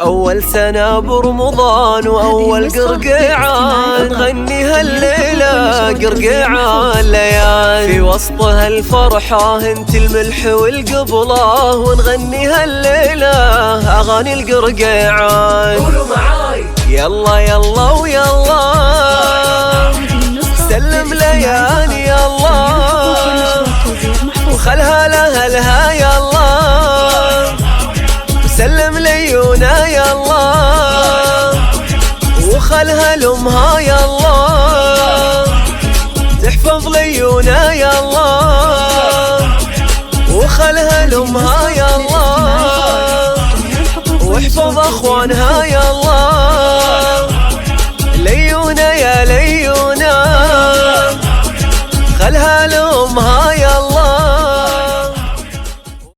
أول سنة برمضان وأول قرقيعان نغني هالليلة قرقيعان ليالي، في وسطها الفرحة انت الملح والقبلة، ونغني هالليلة أغاني القرقيعان. قولوا معاي يلا يلا ويلا سلم ليالي يلا وخلها لها يلا وسلم ليونا يلا وخلها لامها يلا تحفظ ليونا يلا وخلها لامها يلا واحفظ اخوانها يلا ليونا يا ليونا خلها لامها